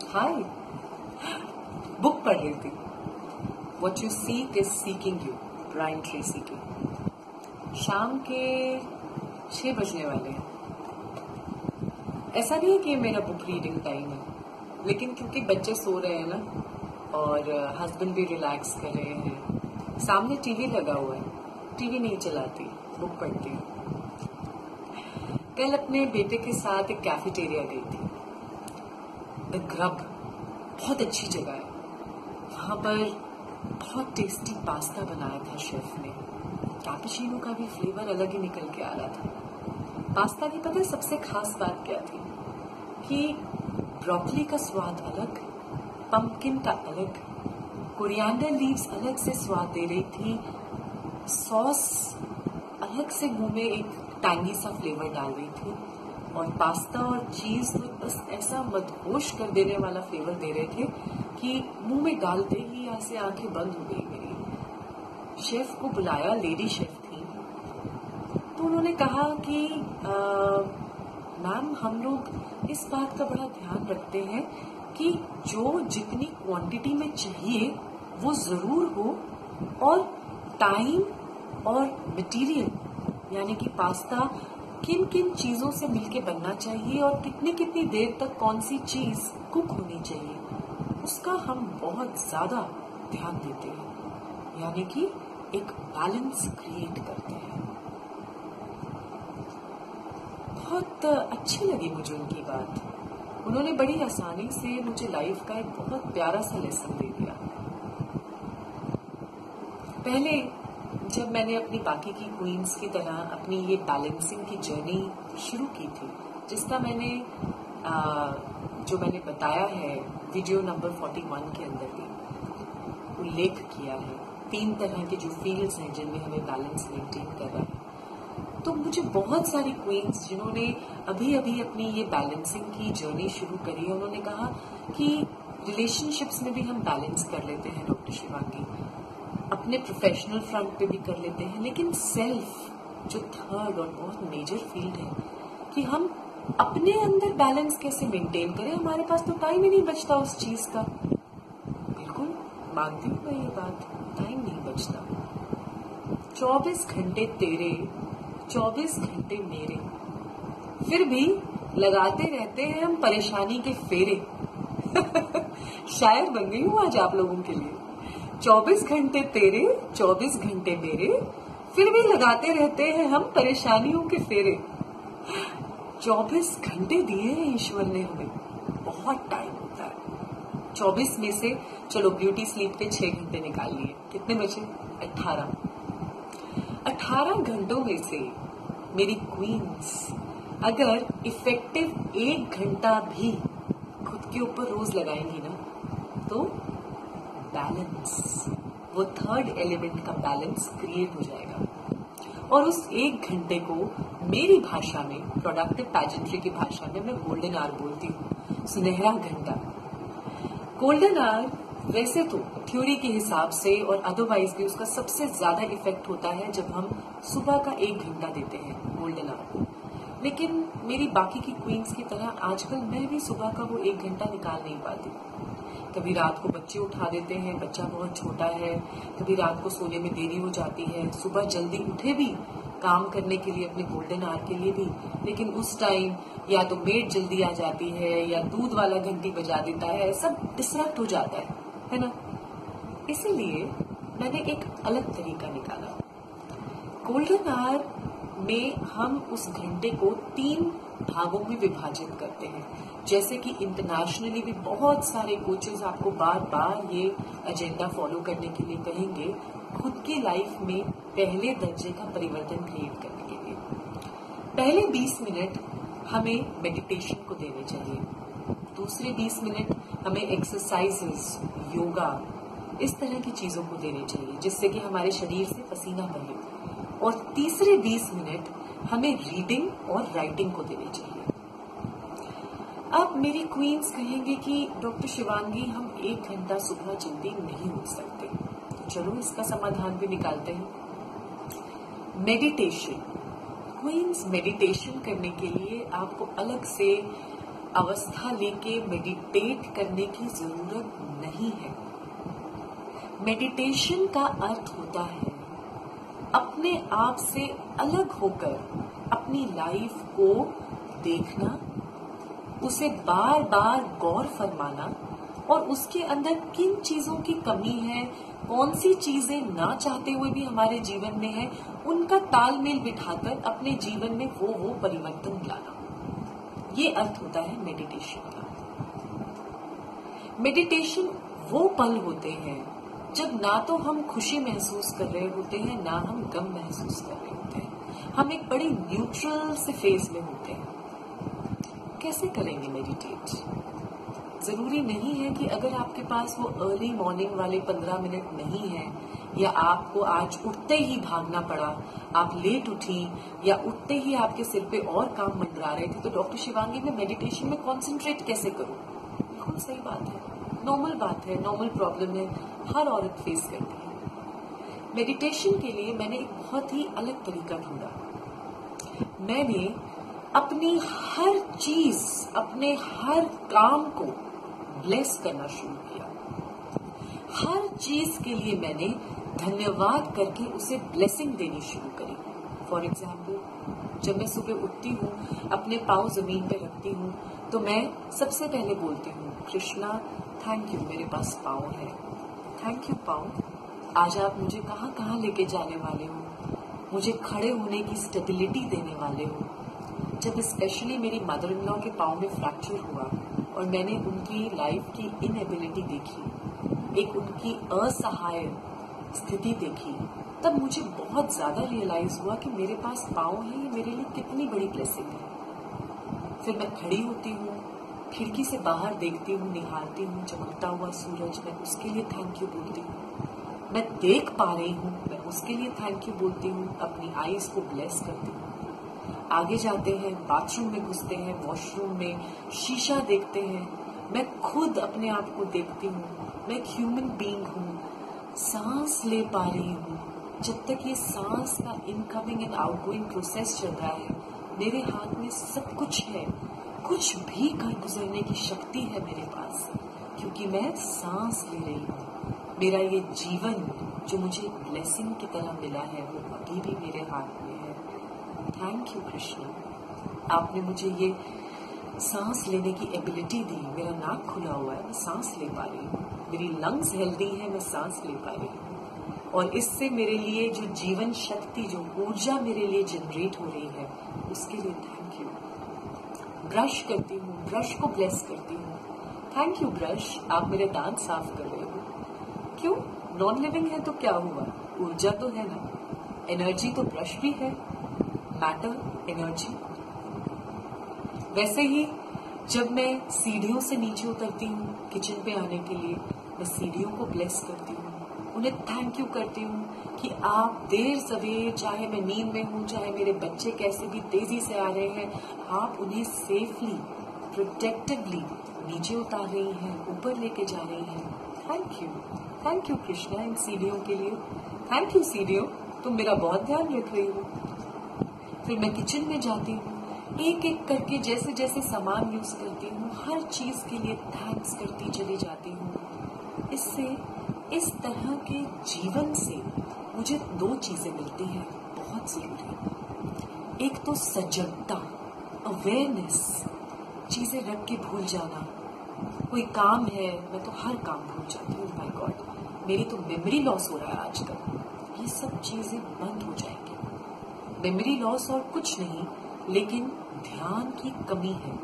हाय। Book पढ़ रही थी। What you seek is seeking you, Brian Tracy की। शाम के 6 बजने वाले हैं। ऐसा नहीं है कि मेरा बुक रीडिंग टाइम है, लेकिन क्योंकि बच्चे सो रहे हैं ना और हस्बैंड भी रिलैक्स कर रहे हैं, सामने टीवी लगा हुआ है। टीवी नहीं चलाती, बुक पढ़ती हूँ। कल अपने बेटे के साथ एक कैफेटेरिया गई थी, द ग्रब। बहुत अच्छी जगह है। वहां पर बहुत टेस्टी पास्ता बनाया था शेफ ने। कैपुचिनो का भी फ्लेवर अलग ही निकल के आ रहा था। पास्ता की पता है सबसे खास बात क्या थी कि ब्रोकली का स्वाद अलग, पंपकिन का अलग, कोरिएंडर लीव्स अलग से स्वाद दे रही थी, सॉस अलग से मुंह में एक टैंगी सा फ्लेवर डाल रही थी, और पास्ता और चीज तो बस ऐसा मदहोश कर देने वाला फ्लेवर दे रहे थे कि मुंह में डालते ही यहाँ से आंखें बंद हो गई मेरी। शेफ को बुलाया, लेडी शेफ थी, तो उन्होंने कहा कि मैम, हम लोग इस बात का बड़ा ध्यान रखते हैं कि जो जितनी क्वांटिटी में चाहिए वो जरूर हो, और टाइम और मटेरियल यानी कि पास्ता किन किन चीजों से मिलके बनना चाहिए और कितनी कितनी देर तक कौन सी चीज कुक होनी चाहिए, उसका हम बहुत ज्यादा ध्यान देते हैं, यानी कि एक बैलेंस क्रिएट करते हैं। बहुत अच्छी लगी मुझे उनकी बात। उन्होंने बड़ी आसानी से मुझे लाइफ का एक बहुत प्यारा सा लेसन दे दिया। पहले जब मैंने अपनी बाकी की क्वींस की तरह अपनी ये बैलेंसिंग की जर्नी शुरू की थी, जिसका मैंने जो मैंने बताया है वीडियो नंबर 41 के अंदर भी उल्लेख किया है, 3 तरह के जो फील्ड्स हैं जिनमें हमें बैलेंस मेंटेन करना है, तो मुझे बहुत सारी क्वींस जिन्होंने अभी अभी अपनी ये बैलेंसिंग की जर्नी शुरू करी है, उन्होंने कहा कि रिलेशनशिप्स में भी हम बैलेंस कर लेते हैं डॉक्टर शिवांगी, अपने प्रोफेशनल फ्रंट पे भी कर लेते हैं, लेकिन सेल्फ जो थर्ड और बहुत मेजर फील्ड है कि हम अपने अंदर बैलेंस कैसे मेंटेन करें। हमारे पास तो टाइम ही नहीं बचता उस चीज का। बिल्कुल मानती हूँ मैं ये बात, टाइम नहीं बचता। 24 घंटे तेरे, 24 घंटे मेरे, फिर भी लगाते रहते हैं हम परेशानी के फेरे। शायर बन गई हूँ आज आप लोगों के लिए। 24 घंटे तेरे, 24 घंटे मेरे, फिर भी लगाते रहते हैं हम परेशानियों के फेरे। 24 घंटे दिए हैं ईश्वर ने हमें, बहुत टाइम होता है। 24 में से चलो ब्यूटी स्लीप पे 6 घंटे निकाल लिए, कितने बचे? 18। 18 घंटों में से मेरी क्वींस अगर इफेक्टिव 1 घंटा भी खुद के ऊपर रोज लगाएंगी ना, तो बैलेंस, वो थर्ड एलिमेंट का बैलेंस क्रिएट हो जाएगा। और उस 1 घंटे को मेरी भाषा में, प्रोडक्टिव पैजेंट्री की भाषा में, मैं गोल्डन आवर बोलती हूँ, सुनहरा घंटा। गोल्डन आवर वैसे तो थ्योरी के हिसाब से और अदरवाइज भी उसका सबसे ज्यादा इफेक्ट होता है जब हम सुबह का 1 घंटा देते हैं गोल्डन आवर। लेकिन मेरी बाकी की क्वींस की तरह आजकल मैं भी सुबह का वो 1 घंटा निकाल नहीं पाती। कभी रात को बच्चे उठा देते हैं, बच्चा बहुत छोटा है, कभी रात को सोने में देरी हो जाती है, सुबह जल्दी उठे भी काम करने के लिए, अपने गोल्डन आवर के लिए भी, लेकिन उस टाइम या तो मेड जल्दी आ जाती है या दूध वाला घंटी बजा देता है, सब डिस्ट्रैक्ट हो जाता है ना। इसीलिए मैंने एक अलग तरीका निकाला। गोल्डन आवर में हम उस घंटे को 3 भागों में विभाजित करते हैं। जैसे कि इंटरनेशनली भी बहुत सारे कोचेस आपको बार बार ये एजेंडा फॉलो करने के लिए कहेंगे, खुद की लाइफ में पहले दर्जे का परिवर्तन क्रिएट करने के लिए। पहले 20 मिनट हमें मेडिटेशन को देने चाहिए, दूसरे 20 मिनट हमें एक्सरसाइजेस, योगा, इस तरह की चीजों को देने चाहिए जिससे कि हमारे शरीर से पसीना बहे, और तीसरे 20 मिनट हमें रीडिंग और राइटिंग को देने चाहिए। अब मेरी क्वींस कहेंगे कि डॉक्टर शिवांगी, हम 1 घंटा सुबह जल्दी नहीं उठ सकते, तो चलो इसका समाधान भी निकालते हैं। मेडिटेशन। क्वींस, मेडिटेशन करने के लिए आपको अलग से अवस्था लेके मेडिटेट करने की जरूरत नहीं है। मेडिटेशन का अर्थ होता है अपने आप से अलग होकर अपनी लाइफ को देखना, उसे बार बार गौर फरमाना और उसके अंदर किन चीजों की कमी है, कौन सी चीजें ना चाहते हुए भी हमारे जीवन में है, उनका तालमेल बिठाकर अपने जीवन में वो परिवर्तन लाना। ये अर्थ होता है मेडिटेशन का। मेडिटेशन वो पल होते हैं जब ना तो हम खुशी महसूस कर रहे होते हैं, ना हम गम महसूस कर रहे होते हैं। हम एक बड़े न्यूट्रल से फेज में होते हैं। कैसे करेंगे मेडिटेट? जरूरी नहीं है कि अगर आपके पास वो अर्ली मॉर्निंग वाले 15 मिनट नहीं है, या आपको आज उठते ही भागना पड़ा, आप लेट उठी, या उठते ही आपके सिर पे और काम मंडरा रहे थे, तो डॉक्टर शिवांगी मैं मेडिटेशन में कॉन्सेंट्रेट कैसे करूं? बिल्कुल सही बात है, नॉर्मल बात है, नॉर्मल प्रॉब्लम है, हर औरत फेस करती है। मेडिटेशन के लिए मैंने एक बहुत ही अलग तरीका ढूंढा। मैंने अपनी हर चीज, अपने हर काम को ब्लेस करना शुरू किया। हर चीज के लिए मैंने धन्यवाद करके उसे ब्लेसिंग देनी शुरू करी। फॉर एग्जाम्पल, जब मैं सुबह उठती हूँ, अपने पाँव जमीन पे रखती हूँ, तो मैं सबसे पहले बोलती हूँ, कृष्णा थैंक यू, मेरे पास पाँव है। थैंक यू पाँव, आज आप मुझे कहाँ कहाँ लेके जाने वाले हो, मुझे खड़े होने की स्टेबिलिटी देने वाले हो। जब स्पेशली मेरी मदर इन लॉ के पाँव में फ्रैक्चर हुआ और मैंने उनकी लाइफ की इनएबिलिटी देखी, एक उनकी असहाय स्थिति देखी, तब मुझे बहुत ज्यादा रियलाइज हुआ कि मेरे पास पाँव है, ये मेरे लिए कितनी बड़ी ब्लेसिंग है। फिर मैं खड़ी होती हूँ, खिड़की से बाहर देखती हूँ, निहारती हूँ चमकता हुआ सूरज, मैं उसके लिए थैंक यू बोलती हूँ। मैं देख पा रही हूँ, मैं उसके लिए थैंक यू बोलती हूँ, अपनी आईज को ब्लेस करती हूँ। आगे जाते हैं, बाथरूम में घुसते हैं, वॉशरूम में शीशा देखते हैं, मैं खुद अपने आप को देखती हूँ, मैं एक ह्यूमन बीइंग हूँ, सांस ले पा रही हूँ। जब तक ये सांस का इनकमिंग एंड आउटगोइंग प्रोसेस चल रहा है, मेरे हाथ में सब कुछ है, कुछ भी कर गुजरने की शक्ति है मेरे पास, क्योंकि मैं सांस ले रही हूँ। मेरा ये जीवन जो मुझे ब्लेसिंग की तरह मिला है, वो अभी भी मेरे हाथ में है। थैंक यू कृष्ण, आपने मुझे ये सांस लेने की एबिलिटी दी। मेरा नाक खुला हुआ है, मैं सांस ले पा रही हूँ, मेरी लंग्स हेल्दी है, मैं सांस ले पा रही हूँ, और इससे मेरे लिए जो जीवन शक्ति, जो ऊर्जा मेरे लिए जनरेट हो रही है, उसके लिए थैंक यू। ब्रश करती हूँ, ब्रश को ब्लेस करती हूँ, थैंक यू ब्रश, आप मेरे दांत साफ कर रहे हो। क्यों? नॉन लिविंग है तो क्या हुआ, ऊर्जा तो है ना, एनर्जी तो ब्रश भी है, मैटर, एनर्जी। वैसे ही जब मैं सीढ़ियों से नीचे उतरती हूँ किचन पे आने के लिए, मैं सीढ़ियों को ब्लेस करती हूँ, उन्हें थैंक यू करती हूँ कि आप देर सवेर, चाहे मैं नींद में हूँ, चाहे मेरे बच्चे कैसे भी तेजी से आ रहे हैं, आप उन्हें सेफली, प्रोटेक्टिवली नीचे उतार रही हैं, ऊपर लेके जा रही हैं। थैंक यू कृष्णा इन सीढ़ियों के लिए। थैंक यू सीढ़ियों, तुम मेरा बहुत ध्यान रख रही हो। फिर मैं किचन में जाती हूँ, एक एक करके जैसे जैसे सामान यूज करती हूँ, हर चीज के लिए थैंक्स करती चली जाती हूँ। इससे, इस तरह के जीवन से मुझे दो चीजें मिलती हैं बहुत जरूरी। एक तो सजगता, अवेयरनेस, चीजें रख के भूल जाना। कोई काम है, मैं तो हर काम भूल जाती हूँ, माय गॉड मेरी तो मेमोरी लॉस हो रहा है आजकल। ये सब चीजें बंद हो जाएंगी। मेमोरी लॉस और कुछ नहीं, लेकिन ध्यान की कमी है।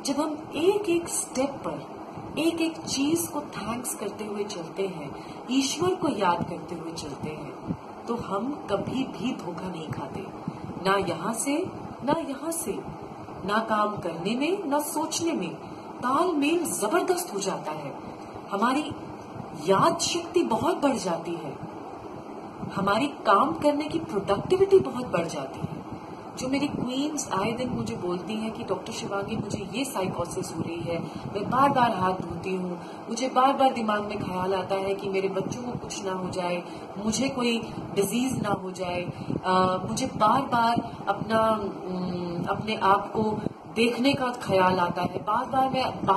जब हम एक एक स्टेप पर, एक एक चीज को थैंक्स करते हुए चलते हैं, ईश्वर को याद करते हुए चलते हैं, तो हम कभी भी धोखा नहीं खाते, ना यहाँ से ना यहाँ से, ना काम करने में ना सोचने में। तालमेल जबरदस्त हो जाता है, हमारी याद शक्ति बहुत बढ़ जाती है, हमारी काम करने की प्रोडक्टिविटी बहुत बढ़ जाती है। जो मेरी क्वींस आए दिन मुझे बोलती हैं कि डॉक्टर शिवांगी मुझे ये साइकोसिस हो रही है, मैं बार बार हाथ धोती हूँ, मुझे बार बार दिमाग में ख्याल आता है कि मेरे बच्चों को कुछ ना हो जाए, मुझे कोई डिजीज ना हो जाए, मुझे बार बार अपने आप को देखने का ख्याल आता है। बार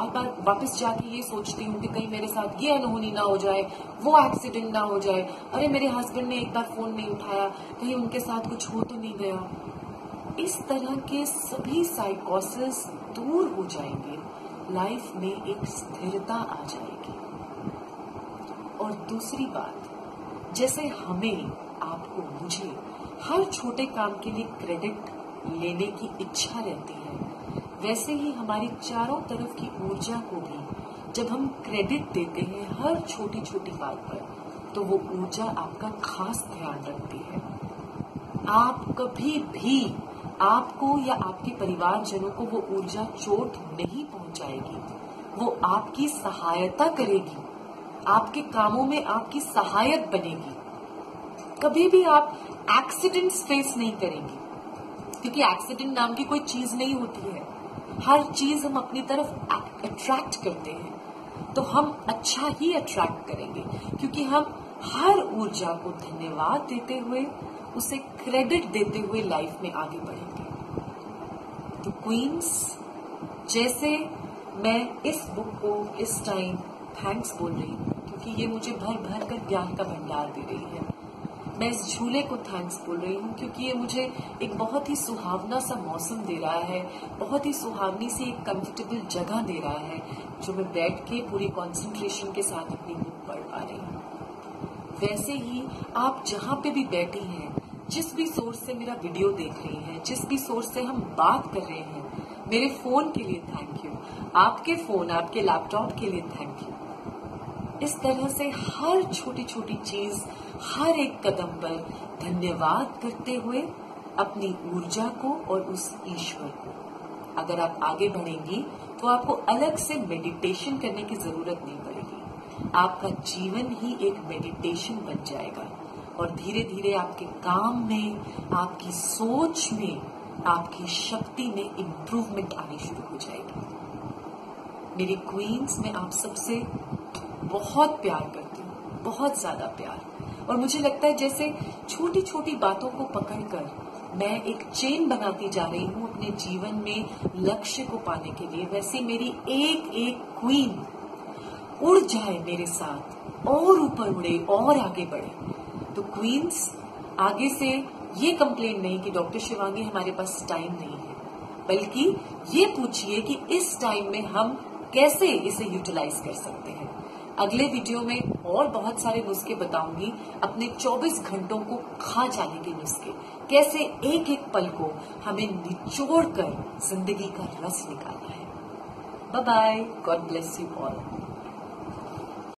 बार वापस जाके ये सोचती हूँ कि कहीं मेरे साथ ये अनहोनी ना हो जाए, वो एक्सीडेंट ना हो जाए, अरे मेरे हस्बैंड ने एक बार फोन नहीं उठाया, कहीं उनके साथ कुछ हो तो नहीं गया। इस तरह के सभी साइकोसिस दूर हो जाएंगे, लाइफ में एक स्थिरता आ जाएगी। और दूसरी बात, जैसे हमें, आपको, मुझे हर छोटे काम के लिए क्रेडिट लेने की इच्छा रहती है, वैसे ही हमारी चारों तरफ की ऊर्जा को भी जब हम क्रेडिट देते हैं हर छोटी छोटी बात पर, तो वो ऊर्जा आपका खास ध्यान रखती है। आप कभी भी आपको या आपके परिवारजनों को वो ऊर्जा चोट नहीं पहुंचाएगी, वो आपकी सहायता करेगी, आपके कामों में आपकी सहायक बनेगी। कभी भी आप एक्सीडेंट्स फेस नहीं करेंगी, क्योंकि एक्सीडेंट नाम की कोई चीज नहीं होती है। हर चीज हम अपनी तरफ अट्रैक्ट करते हैं, तो हम अच्छा ही अट्रैक्ट करेंगे, क्योंकि हम हर ऊर्जा को धन्यवाद देते हुए, उसे क्रेडिट देते हुए लाइफ में आगे बढ़ेंगे। तो क्वींस, जैसे मैं इस बुक को इस टाइम थैंक्स बोल रही हूँ, क्योंकि ये मुझे भर भर कर ज्ञान का भंडार दे रही है। मैं इस झूले को थैंक्स बोल रही हूँ, क्योंकि ये मुझे एक बहुत ही सुहावना सा मौसम दे रहा है, बहुत ही सुहावनी सी एक कंफर्टेबल जगह दे रहा है, जो मैं बैठ के पूरी कंसंट्रेशन के साथ अपनी बुक पढ़ पा रही हूँ। वैसे ही आप जहाँ पे भी बैठी हैं, जिस भी सोर्स से मेरा वीडियो देख रही हैं, जिस भी सोर्स से हम बात कर रहे हैं, मेरे फोन के लिए थैंक यू, आपके फोन, आपके लैपटॉप के लिए थैंक यू। इस तरह से हर छोटी छोटी चीज, हर एक कदम पर धन्यवाद करते हुए अपनी ऊर्जा को और उस ईश्वर को, अगर आप आगे बढ़ेंगी तो आपको अलग से मेडिटेशन करने की जरूरत नहीं पड़ेगी। आपका जीवन ही एक मेडिटेशन बन जाएगा और धीरे धीरे आपके काम में, आपकी सोच में, आपकी शक्ति में इम्प्रूवमेंट आनी शुरू हो जाएगी। मेरी क्वींस, मैं आप सबसे बहुत प्यार करती हूँ, बहुत ज्यादा प्यार। और मुझे लगता है जैसे छोटी छोटी बातों को पकड़कर मैं एक चेन बनाती जा रही हूँ अपने जीवन में लक्ष्य को पाने के लिए, वैसे मेरी एक एक क्वीन उड़ जाए मेरे साथ, और ऊपर उड़े और आगे बढ़े। तो क्वींस, आगे से ये कंप्लेन नहीं कि डॉक्टर शिवांगी हमारे पास टाइम नहीं है, बल्कि ये पूछिए कि इस टाइम में हम कैसे इसे यूटिलाइज कर सकते हैं। अगले वीडियो में और बहुत सारे नुस्खे बताऊंगी, अपने 24 घंटों को खा जाने के नुस्खे, कैसे एक एक पल को हमें निचोड़ कर जिंदगी का रस निकालना है। Bye bye, God bless you all.